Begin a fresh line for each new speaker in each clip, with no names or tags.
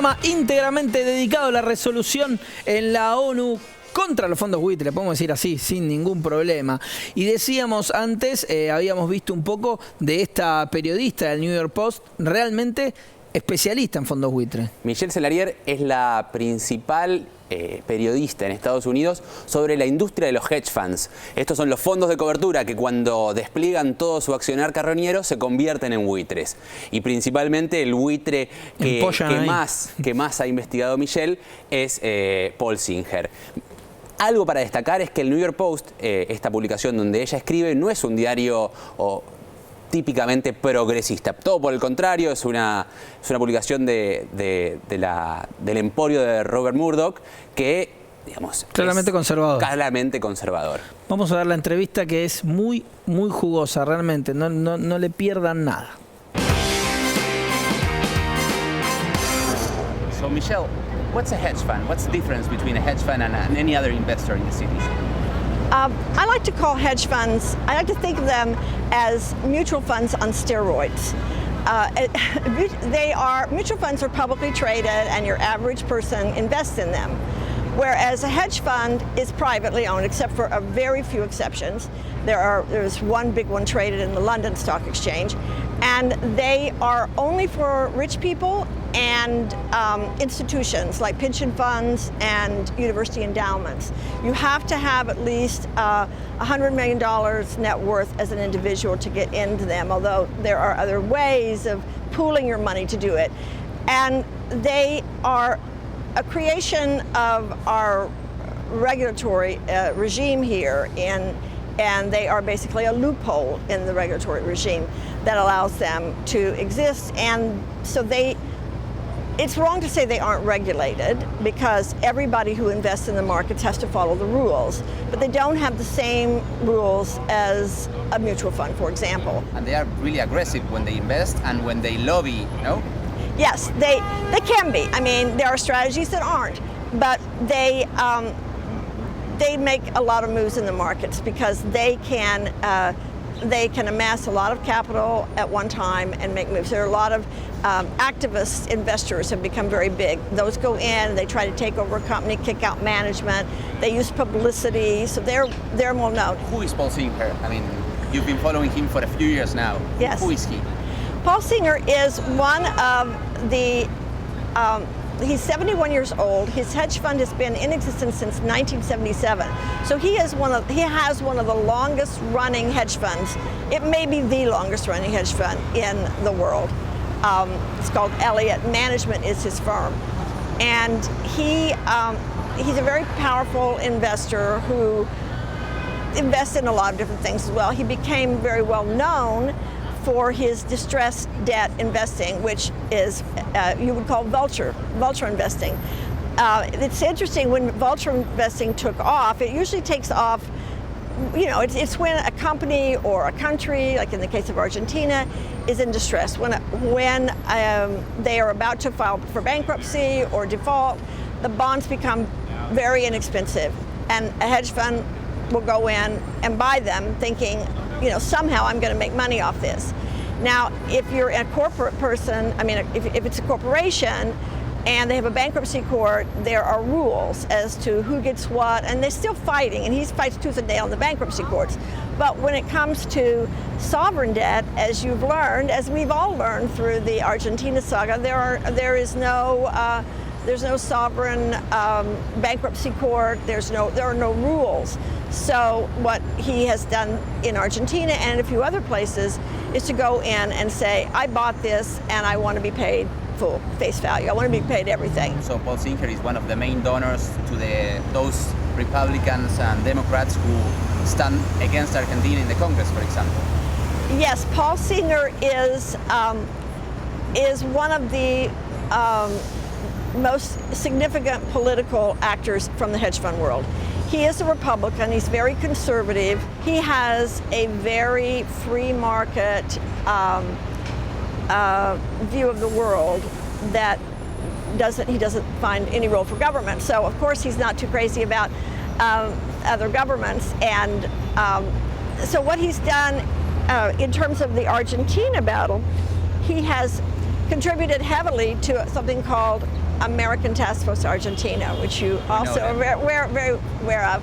programa íntegramente dedicado a la resolución en la ONU contra los fondos buitre, podemos decir así, sin ningún problema. Y decíamos antes, habíamos visto un poco de esta periodista del New York Post, realmente especialista en fondos buitre.
Michelle Celarier es la principal periodista en Estados Unidos sobre la industria de los hedge funds. Estos son los fondos de cobertura que cuando despliegan todo su accionar carroñero se convierten en buitres. Y principalmente el buitre que más ha investigado Michelle es Paul Singer. Algo para destacar es que el New York Post, esta publicación donde ella escribe, no es un diario típicamente progresista. Todo por el contrario, es una publicación del emporio de Robert Murdoch que, digamos,
claramente conservador.
Claramente conservador.
Vamos a ver la entrevista que es muy jugosa, realmente. No le pierdan nada.
So Michelle, what's a hedge fund? What's the difference between a hedge fund and any other investor in the city?
I like to call hedge funds, I like to think of them as mutual funds on steroids. Mutual funds are publicly traded and your average person invests in them. Whereas a hedge fund is privately owned, except for a very few exceptions. There's one big one traded in the London Stock Exchange, and they are only for rich people and institutions like pension funds and university endowments. You have to have at least $100 million net worth as an individual to get into them, although there are other ways of pooling your money to do it. And they are a creation of our regulatory regime here, and they are basically a loophole in the regulatory regime that allows them to exist. And so it's wrong to say they aren't regulated, because everybody who invests in the markets has to follow the rules, but they don't have the same rules as a mutual fund, for example.
And they are really aggressive when they invest and when they lobby, no?
Yes, they can be. I mean, there are strategies that aren't, but they make a lot of moves in the markets because they can amass a lot of capital at one time and make moves. There are a lot of activist investors have become very big. Those go in, they try to take over a company, kick out management. They use publicity, so they're more known.
Who is Paul Singer? I mean, you've been following him for a few years now.
Yes.
Who is he?
Paul Singer is one of the, he's 71 years old. His hedge fund has been in existence since 1977. So he has one of the longest running hedge funds. It may be the longest running hedge fund in the world. It's called Elliott Management is his firm. And he's a very powerful investor who invests in a lot of different things as well. He became very well known for his distressed debt investing, which is you would call vulture investing. It's interesting, when vulture investing took off, it usually takes off, you know, it's when a company or a country, like in the case of Argentina, is in distress. When they are about to file for bankruptcy or default, the bonds become very inexpensive, and a hedge fund will go in and buy them thinking, you know, somehow I'm going to make money off this. Now, if you're a corporate person, I mean, if it's a corporation and they have a bankruptcy court, there are rules as to who gets what, and they're still fighting, and he fights tooth and nail in the bankruptcy courts. But when it comes to sovereign debt, as you've learned, as we've all learned through the Argentina saga, there's no sovereign bankruptcy court. There are no rules. So what he has done in Argentina and a few other places is to go in and say, I bought this and I want to be paid full face value. I want to be paid everything.
So Paul Singer is one of the main donors to those Republicans and Democrats who stand against Argentina in the Congress, for example.
Yes, Paul Singer is one of the most significant political actors from the hedge fund world. He is a Republican. He's very conservative. He has a very free market view of the world that he doesn't find any role for government. So of course he's not too crazy about other governments. And so what he's done in terms of the Argentina battle, he has contributed heavily to something called American Task Force Argentina, which you also are very aware of.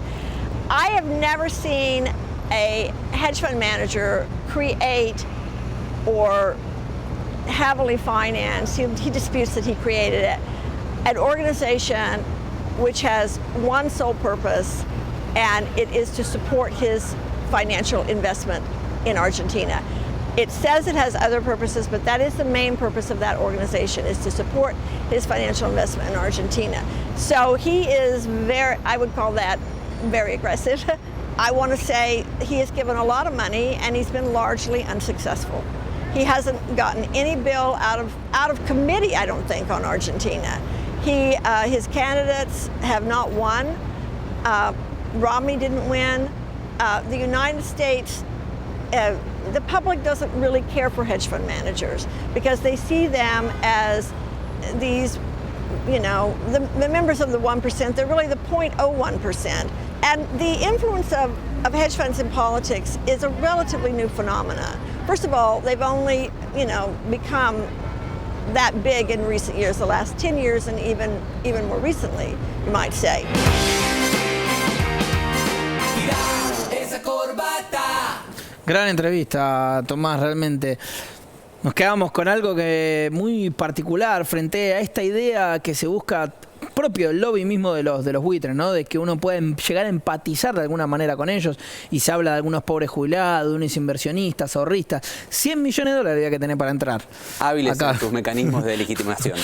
I have never seen a hedge fund manager create or heavily finance, he disputes that he created it, an organization which has one sole purpose, and it is to support his financial investment in Argentina. It says it has other purposes, but that is the main purpose of that organization, is to support his financial investment in Argentina. So he is I would call that very aggressive. I want to say he has given a lot of money and he's been largely unsuccessful. He hasn't gotten any bill out of committee, I don't think, on Argentina. His candidates have not won. Romney didn't win. The United States, the public doesn't really care for hedge fund managers because they see them as these, you know, the members of the 1%. They're really the 0.01%. And the influence of hedge funds in politics is a relatively new phenomenon. First of all, they've only, you know, become that big in recent years, the last 10 years and even more recently, you might say.
Gran entrevista, Tomás, realmente. Nos quedamos con algo que muy particular frente a esta idea que se busca propio del lobby mismo de los buitres, ¿no? De que uno puede llegar a empatizar de alguna manera con ellos, y se habla de algunos pobres jubilados, de unos inversionistas, ahorristas. 100 millones de dólares había que tener para entrar.
Hábiles en tus mecanismos de legitimación.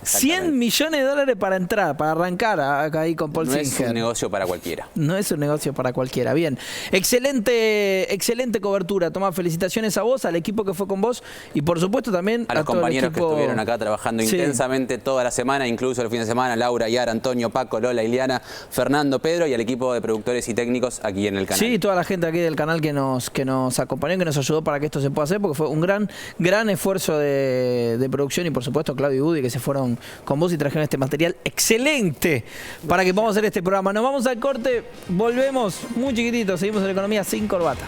100 millones de dólares para entrar, para arrancar acá ahí con Paul Singer.
No es un negocio para cualquiera.
No es un negocio para cualquiera. Bien, excelente cobertura. Tomás, felicitaciones a vos, al equipo que fue con vos y por supuesto también
a los
todo
compañeros
el equipo
que estuvieron acá trabajando intensamente toda la semana, incluso el fin de semana, Laura, Yara, Antonio, Paco, Lola, Iliana, Fernando, Pedro y al equipo de productores y técnicos aquí en el canal.
Sí, toda la gente aquí del canal que nos acompañó, que nos ayudó para que esto se pueda hacer, porque fue un gran esfuerzo de producción, y por supuesto Claudio y Woody, que se fueron con vos y trajeron este material excelente para que podamos hacer este programa. Nos vamos al corte, volvemos muy chiquititos, seguimos en Economía sin Corbata.